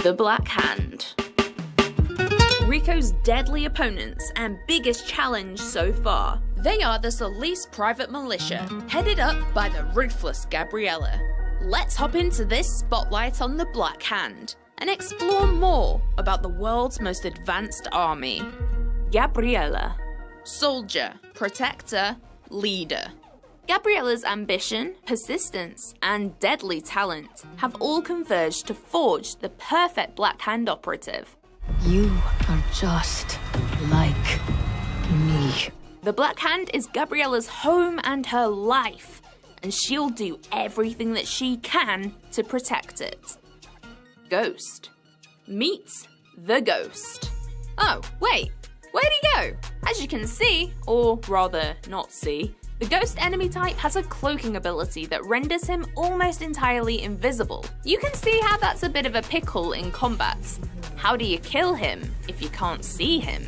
The Black Hand. Rico's deadly opponents and biggest challenge so far. They are the Solis Private Militia, headed up by the ruthless Gabriella. Let's hop into this spotlight on the Black Hand and explore more about the world's most advanced army. Gabriella. Soldier, protector, leader. Gabriella's ambition, persistence, and deadly talent have all converged to forge the perfect Black Hand operative. You are just like me. The Black Hand is Gabriella's home and her life, and she'll do everything that she can to protect it. Ghost. Meet the Ghost. Oh, wait, where'd he go? As you can see, or rather not see, the Ghost enemy type has a cloaking ability that renders him almost entirely invisible. You can see how that's a bit of a pickle in combat. How do you kill him if you can't see him?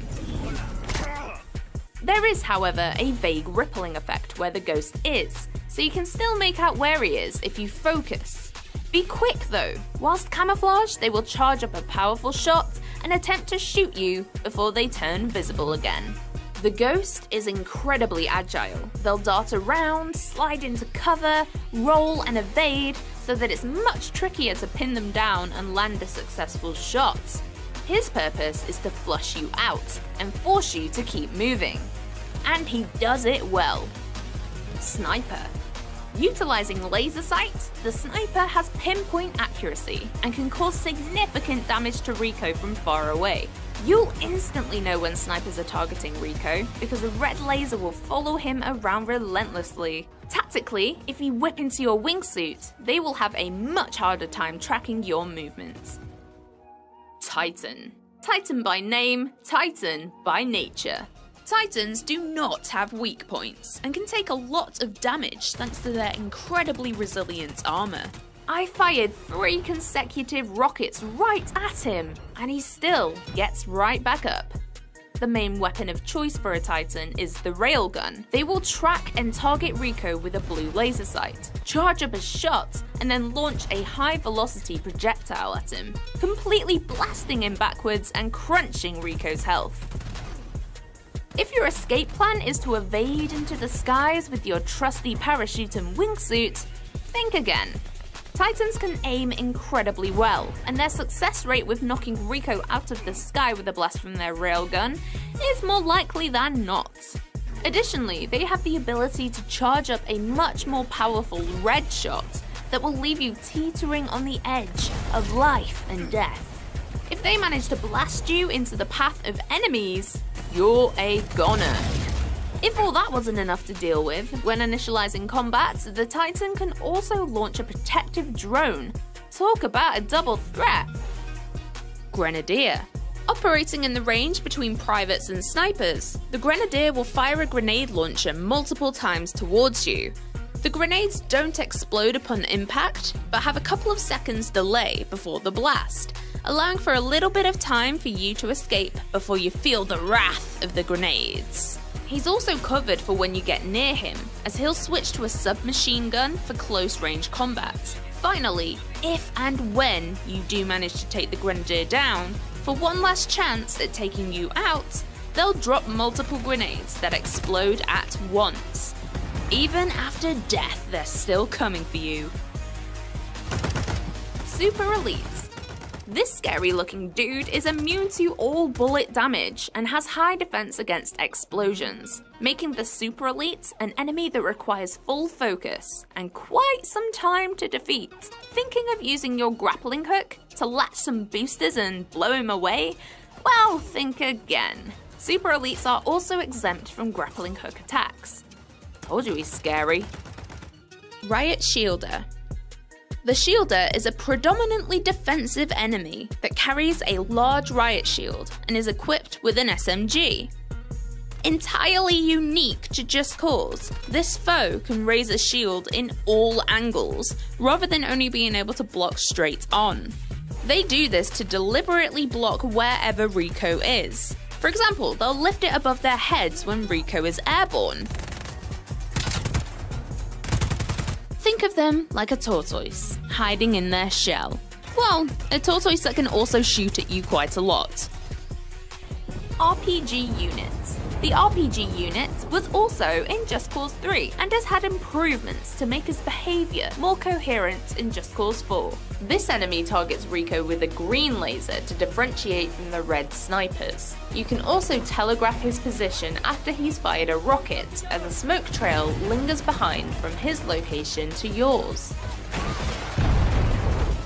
There is, however, a vague rippling effect where the Ghost is, so you can still make out where he is if you focus. Be quick though. Whilst camouflaged, they will charge up a powerful shot and attempt to shoot you before they turn visible again. The Ghost is incredibly agile. They'll dart around, slide into cover, roll and evade, so that it's much trickier to pin them down and land a successful shot. His purpose is to flush you out and force you to keep moving. And he does it well. Sniper. Utilizing laser sight, the sniper has pinpoint accuracy and can cause significant damage to Rico from far away. You'll instantly know when snipers are targeting Rico because a red laser will follow him around relentlessly. Tactically, if you whip into your wingsuit, they will have a much harder time tracking your movements. Titan. Titan by name, Titan by nature. Titans do not have weak points and can take a lot of damage thanks to their incredibly resilient armor. I fired 3 consecutive rockets right at him, and he still gets right back up. The main weapon of choice for a Titan is the railgun. They will track and target Rico with a blue laser sight, charge up a shot, and then launch a high-velocity projectile at him, completely blasting him backwards and crunching Rico's health. If your escape plan is to evade into the skies with your trusty parachute and wingsuit, think again. Titans can aim incredibly well, and their success rate with knocking Rico out of the sky with a blast from their railgun is more likely than not. Additionally, they have the ability to charge up a much more powerful red shot that will leave you teetering on the edge of life and death. If they manage to blast you into the path of enemies, you're a goner. If all that wasn't enough to deal with, when initializing combat, the Titan can also launch a protective drone. Talk about a double threat! Grenadier. Operating in the range between privates and snipers, the Grenadier will fire a grenade launcher multiple times towards you. The grenades don't explode upon impact, but have a couple of seconds delay before the blast, allowing for a little bit of time for you to escape before you feel the wrath of the grenades. He's also covered for when you get near him, as he'll switch to a submachine gun for close-range combat. Finally, if and when you do manage to take the Grenadier down, for one last chance at taking you out, they'll drop multiple grenades that explode at once. Even after death, they're still coming for you. Super Elite. This scary-looking dude is immune to all bullet damage and has high defense against explosions, making the Super Elite an enemy that requires full focus and quite some time to defeat. Thinking of using your grappling hook to latch some boosters and blow him away? Well, think again. Super Elites are also exempt from grappling hook attacks. Told you he's scary. Riot Shielder. The Shielder is a predominantly defensive enemy that carries a large riot shield and is equipped with an SMG. Entirely unique to Just Cause, this foe can raise a shield in all angles, rather than only being able to block straight on. They do this to deliberately block wherever Rico is. For example, they'll lift it above their heads when Rico is airborne. Think of them like a tortoise, hiding in their shell. Well, a tortoise that can also shoot at you quite a lot. RPG units. The RPG unit was also in Just Cause 3 and has had improvements to make his behaviour more coherent in Just Cause 4. This enemy targets Rico with a green laser to differentiate from the red snipers. You can also telegraph his position after he's fired a rocket, as a smoke trail lingers behind from his location to yours.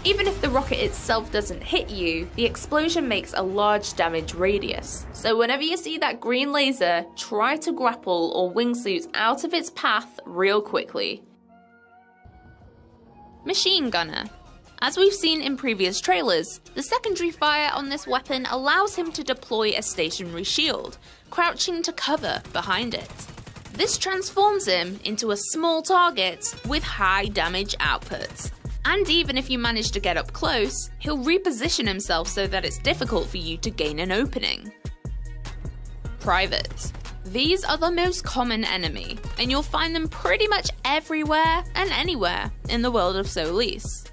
Even if the rocket itself doesn't hit you, the explosion makes a large damage radius. So whenever you see that green laser, try to grapple or wingsuit out of its path real quickly. Machine Gunner. As we've seen in previous trailers, the secondary fire on this weapon allows him to deploy a stationary shield, crouching to cover behind it. This transforms him into a small target with high damage output. And even if you manage to get up close, he'll reposition himself so that it's difficult for you to gain an opening. Private. These are the most common enemy, and you'll find them pretty much everywhere and anywhere in the world of Solis.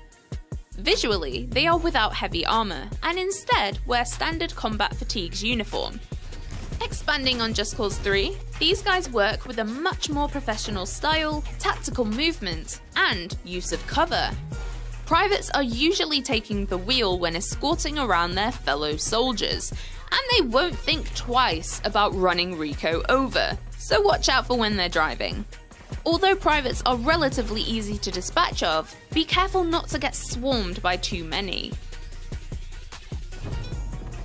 Visually, they are without heavy armor, and instead wear standard combat fatigues uniform. Expanding on Just Cause 3, these guys work with a much more professional style, tactical movement, and use of cover. Privates are usually taking the wheel when escorting around their fellow soldiers, and they won't think twice about running Rico over, so watch out for when they're driving. Although privates are relatively easy to dispatch of, be careful not to get swarmed by too many.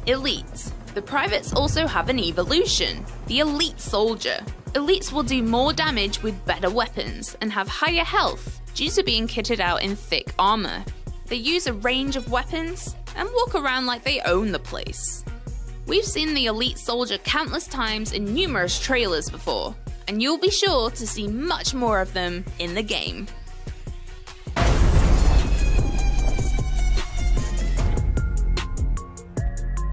Elite. The privates also have an evolution, the Elite Soldier. Elites will do more damage with better weapons and have higher health due to being kitted out in thick armor. They use a range of weapons and walk around like they own the place. We've seen the Elite Soldier countless times in numerous trailers before, and you'll be sure to see much more of them in the game.